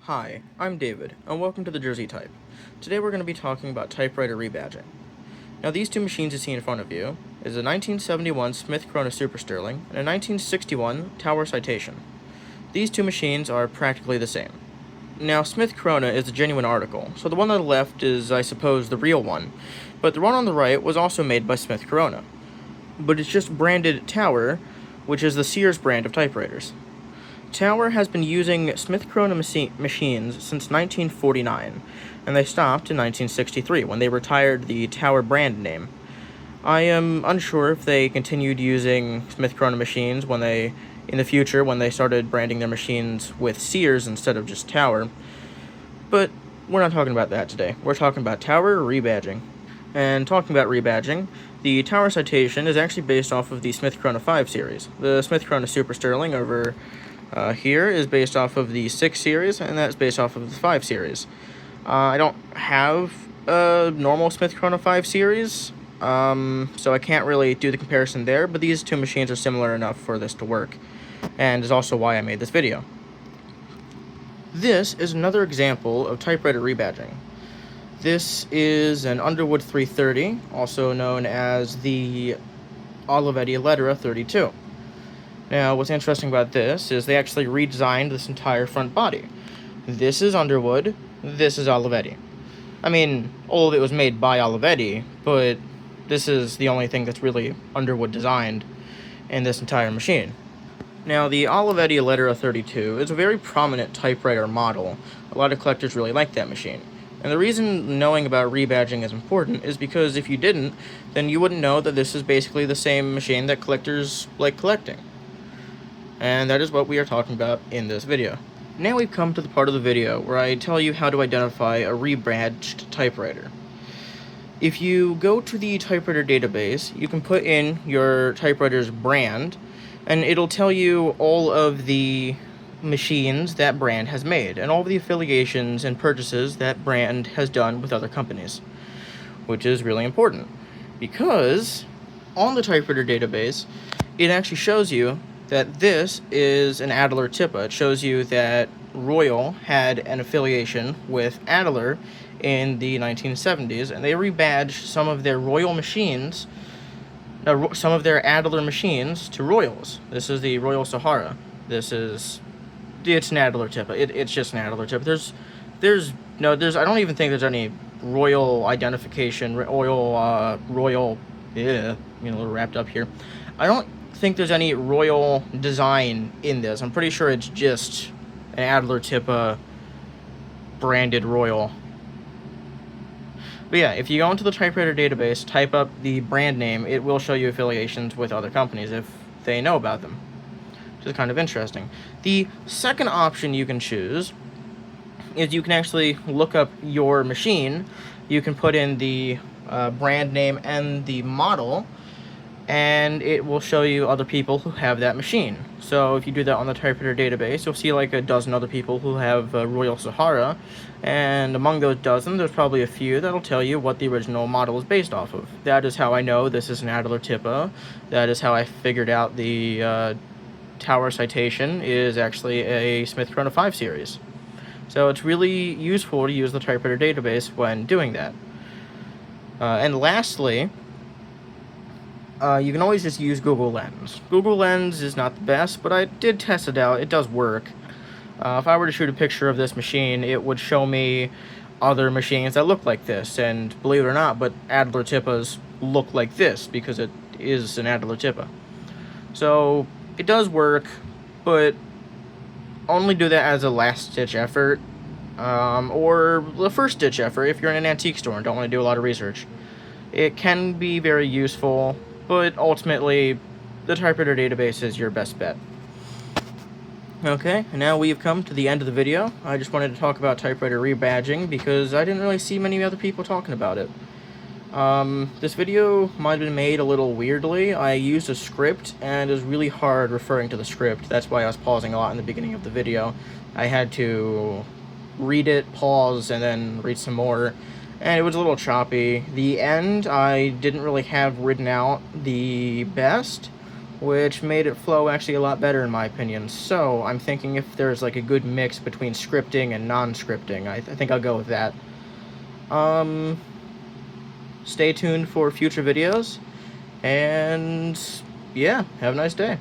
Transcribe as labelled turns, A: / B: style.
A: Hi, I'm David, and welcome to the Jersey Type. Today we're going to be talking about typewriter rebadging. Now these two machines you see in front of you is a 1971 Smith Corona Super Sterling and a 1961 Tower Citation. These two machines are practically the same. Now Smith Corona is a genuine article, so the one on the left is, I suppose, the real one, but the one on the right was also made by Smith Corona. But it's just branded Tower, which is the Sears brand of typewriters. Tower has been using Smith Corona machines since 1949, and they stopped in 1963 when they retired the Tower brand name. I am unsure if they continued using Smith Corona machines in the future when they started branding their machines with Sears instead of just Tower, but we're not talking about that today. We're talking about Tower rebadging. And talking about rebadging, the Tower Citation is actually based off of the Smith Corona 5 series. The Smith Corona Super Sterling over here is based off of the 6 series, and that's based off of the 5 series. I don't have a normal Smith Corona 5 series, so I can't really do the comparison there, but these two machines are similar enough for this to work, and is also why I made this video. This is another example of typewriter rebadging. This is an Underwood 330, also known as the Olivetti Lettera 32. Now, what's interesting about this is they actually redesigned this entire front body. This is Underwood, this is Olivetti. I mean, all of it was made by Olivetti, but this is the only thing that's really Underwood designed in this entire machine. Now, the Olivetti Lettera 32 is a very prominent typewriter model. A lot of collectors really like that machine. And the reason knowing about rebadging is important is because if you didn't, then you wouldn't know that this is basically the same machine that collectors like collecting. And that is what we are talking about in this video. Now we've come to the part of the video where I tell you how to identify a rebadged typewriter. If you go to the typewriter database, you can put in your typewriter's brand, and it'll tell you all of the machines that brand has made, and all of the affiliations and purchases that brand has done with other companies, which is really important, because on the typewriter database, it actually shows you that this is an Adler Tippa. It shows you that Royal had an affiliation with Adler in the 1970s, and they rebadged some of their Royal machines, some of their Adler machines to Royals. This is the Royal Sahara. It's an Adler Tippa. It's just an Adler Tippa. I don't even think there's any Royal identification, Royal, yeah, a little wrapped up here. I don't think there's any Royal design in this. I'm pretty sure it's just an Adler Tippa branded Royal. But yeah, if you go into the typewriter database, type up the brand name, it will show you affiliations with other companies if they know about them, which is kind of interesting. The second option you can choose is you can actually look up your machine. You can put in the brand name and the model, and it will show you other people who have that machine. So if you do that on the typewriter database, you'll see like a dozen other people who have Royal Sahara, and among those dozen, there's probably a few that'll tell you what the original model is based off of. That is how I know this is an Adler Tippa. That is how I figured out the Tower Citation is actually a Smith Corona 5 series. So it's really useful to use the typewriter database when doing that. And lastly, you can always just use Google Lens. Google Lens is not the best, but I did test it out. It does work. If I were to shoot a picture of this machine, it would show me other machines that look like this. And believe it or not, but Adler Tippas look like this because it is an Adler Tippa. So it does work, but only do that as a last-ditch effort, or the first-ditch effort if you're in an antique store and don't want to do a lot of research. It can be very useful, but ultimately, the typewriter database is your best bet. Okay, and now we've come to the end of the video. I just wanted to talk about typewriter rebadging because I didn't really see many other people talking about it. This video might have been made a little weirdly. I used a script, and it was really hard referring to the script. That's why I was pausing a lot in the beginning of the video. I had to read it, pause, and then read some more. And it was a little choppy. The end, I didn't really have written out the best, which made it flow actually a lot better in my opinion. So I'm thinking if there's like a good mix between scripting and non-scripting, I think I'll go with that. Stay tuned for future videos, and yeah, have a nice day.